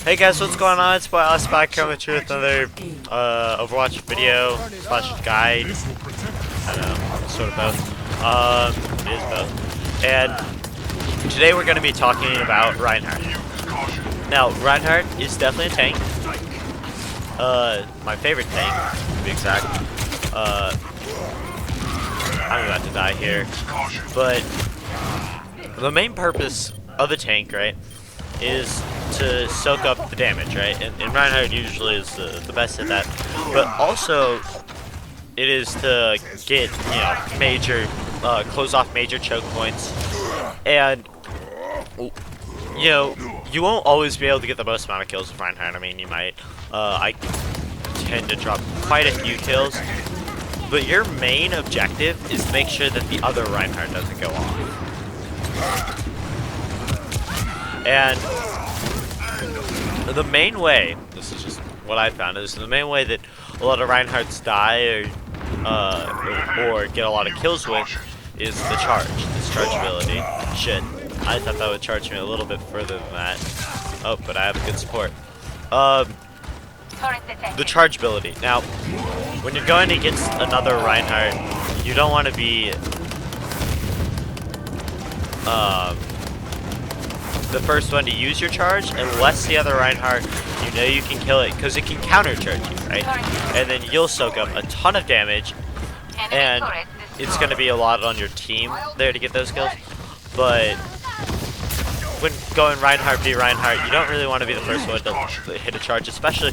Hey guys, what's going on? It's us back coming to with another Overwatch video slash guide. I don't know, sort of both. It is both. And today we're going to be talking about Reinhardt. Now, Reinhardt is definitely a tank. My favorite tank, to be exact. I'm about to die here. But the main purpose of a tank, right, is to soak up the damage, right? And Reinhardt usually is the best at that. But also, it is to get, major, close off major choke points. And, you won't always be able to get the most amount of kills with Reinhardt. I mean, you might. I tend to drop quite a few kills. But your main objective is to make sure that the other Reinhardt doesn't go off. And the main way, this is just what I found, is the main way that a lot of Reinhardts die or get a lot of kills with is the charge, this charge ability. Shit, I thought that would charge me a little bit further than that. Oh, but I have a good support. The charge ability. Now, when you're going against another Reinhardt, you don't want to be the first one to use your charge unless the other Reinhardt, you can kill it because it can counter charge you, right? And then you'll soak up a ton of damage, and it's going to be a lot on your team there to get those kills. But when going Reinhardt v Reinhardt, you don't really want to be the first one to hit a charge, especially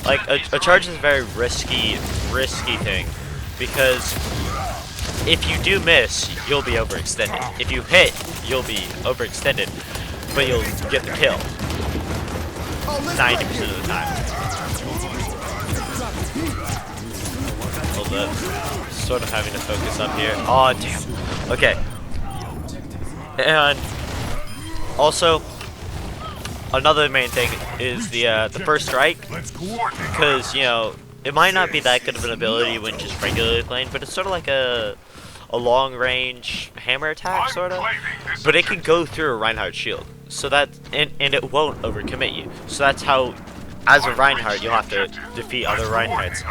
like a charge is a very risky thing, because if you do miss, you'll be overextended. If you hit, you'll be overextended, but you'll get the kill 90% of the time. Hold up. Sort of having to focus up here. Oh, damn. Okay. And also, another main thing is the first strike, because, it might not be that good of an ability when just regularly playing, but it's sort of like a long-range hammer attack, sort of. But it can go through a Reinhardt shield, so that and it won't overcommit you. So that's how, as a Reinhardt, you'll have to defeat other Reinhardts.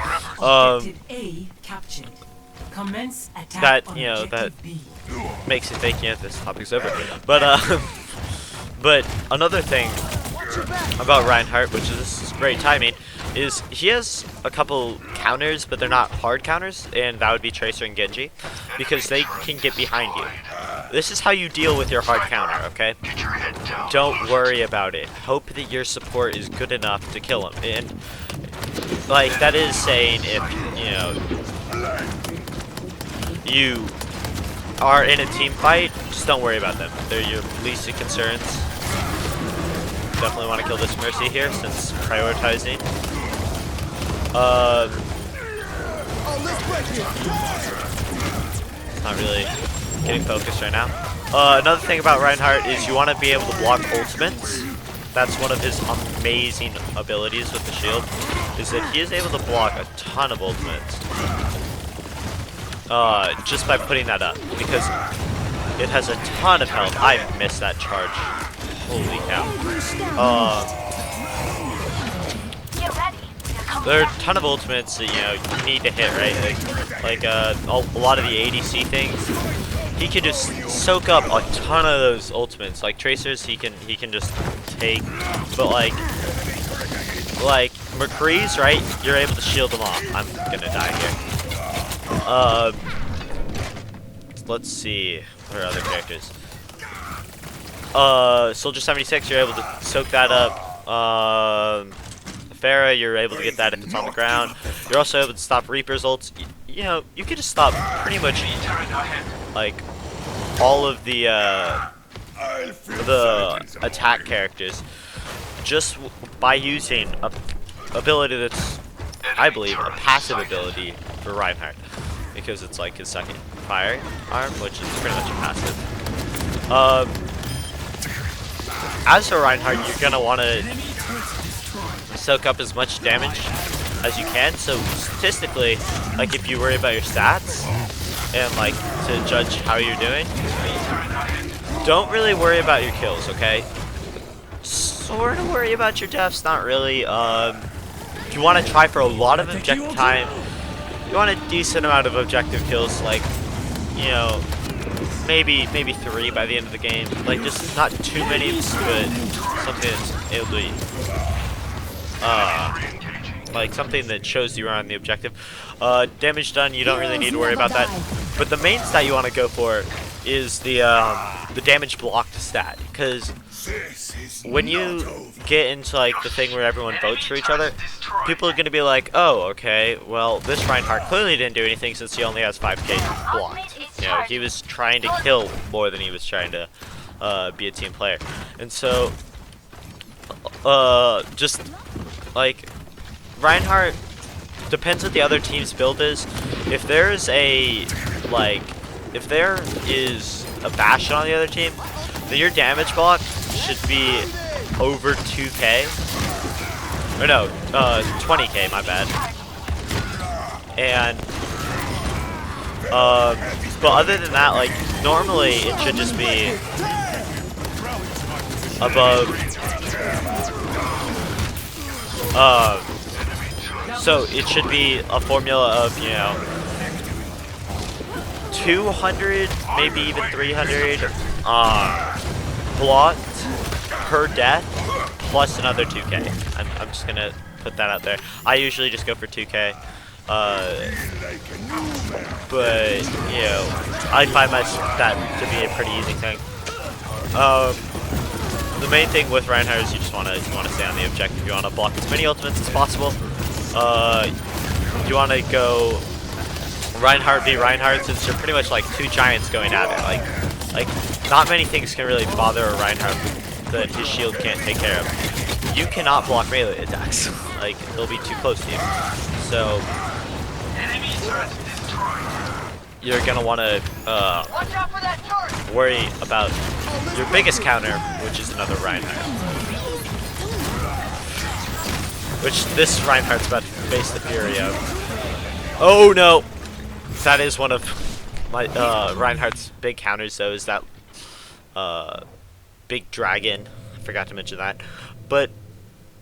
That makes you think, this topic's over. But another thing about Reinhardt, which is great timing, is he has a couple counters, but they're not hard counters, and that would be Tracer and Genji, because they can get behind you. This is how you deal with your hard counter, okay? Don't worry about it. Hope that your support is good enough to kill him. And, like, that is saying if, you are in a team fight, just don't worry about them. They're your least of concerns. Definitely want to kill this Mercy here, since prioritizing. Not really getting focused right now. Another thing about Reinhardt is you want to be able to block ultimates. That's one of his amazing abilities with the shield, is that he is able to block a ton of ultimates. Just by putting that up, because it has a ton of health. I missed that charge. Holy cow. There are a ton of ultimates that, you need to hit, right? Like a lot of the ADC things. He can just soak up a ton of those ultimates. Like Tracers, he can just take, but like McCree's, right? You're able to shield them off. I'm gonna die here. Let's see. What are other characters? Soldier 76, you're able to soak that up. Pharah, you're able to get that if it's on the ground. You're also able to stop Reaper's ults. You can just stop pretty much like all of the attack characters just by using a ability that's, I believe, a passive ability for Reinhardt, because it's like his second fire arm, which is pretty much a passive. As for Reinhardt, you're gonna want to soak up as much damage as you can. So statistically, like if you worry about your stats and like to judge how you're doing, don't really worry about your kills, okay? Or to worry about your deaths, not really. If you want to try for a lot of objective time, you want a decent amount of objective kills, like, you know, maybe 3 by the end of the game. Like, just not too many, but something that's able to be, like something that shows you are on the objective. Damage done, you don't really need to worry about that. But the main stat you want to go for is the damage blocked stat, because when you get into like the thing where everyone votes for each other, people are going to be like, oh, okay, well, this Reinhardt clearly didn't do anything since he only has 5k blocked. You know, he was trying to kill more than he was trying to be a team player. And so, just like Reinhardt, depends what the other team's build is. If there's a if there is a Bastion on the other team, then your damage block should be over 2k. Or no, 20k, my bad. And but other than that, like, normally it should just be above so it should be a formula of, you know, 200, maybe even 300 blocked per death, plus another 2k. I'm just gonna put that out there. I usually just go for 2k, but you know, I find that to be a pretty easy thing. The main thing with Reinhardt is you just wanna stay on the objective. You wanna block as many ultimates as possible. You wanna go Reinhardt v Reinhardt, since you're pretty much like two giants going at it. Like not many things can really bother a Reinhardt that his shield can't take care of. You cannot block melee attacks. Like, they'll be too close to you. So you're gonna want to worry about your biggest counter, which is another Reinhardt. Which this Reinhardt's about to face the fury of. Oh no! That is one of my Reinhardt's big counters, though, is that big dragon. I forgot to mention that. But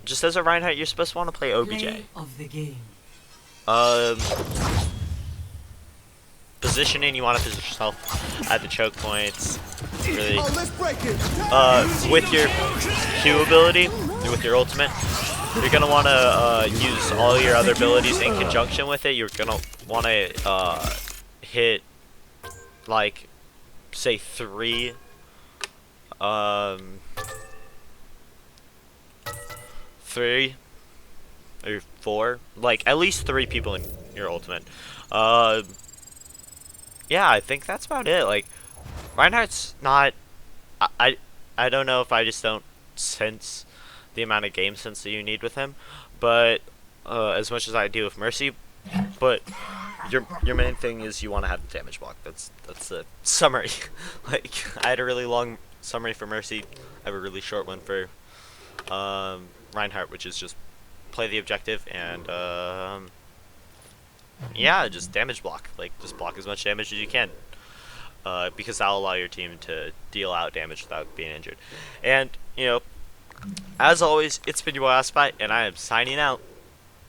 just as a Reinhardt, you're supposed to want to play OBJ. Play of the game. Positioning, you want to position yourself at the choke points. Really, with your Q ability, with your ultimate, you're gonna want to use all your other abilities in conjunction with it. You're gonna want to hit, like, say 3 3 or 4, like at least 3 people in your ultimate. Yeah, I think that's about it. Like, Reinhardt's not, I don't know if I just don't sense the amount of game sense that you need with him, but as much as I do with Mercy. But your main thing is you want to have the damage block. That's the summary. Like, I had a really long summary for Mercy. I have a really short one for Reinhardt, which is just play the objective and yeah, just damage block. Like, just block as much damage as you can, because that'll allow your team to deal out damage without being injured. And, you know, as always, it's been your last fight, and I am signing out.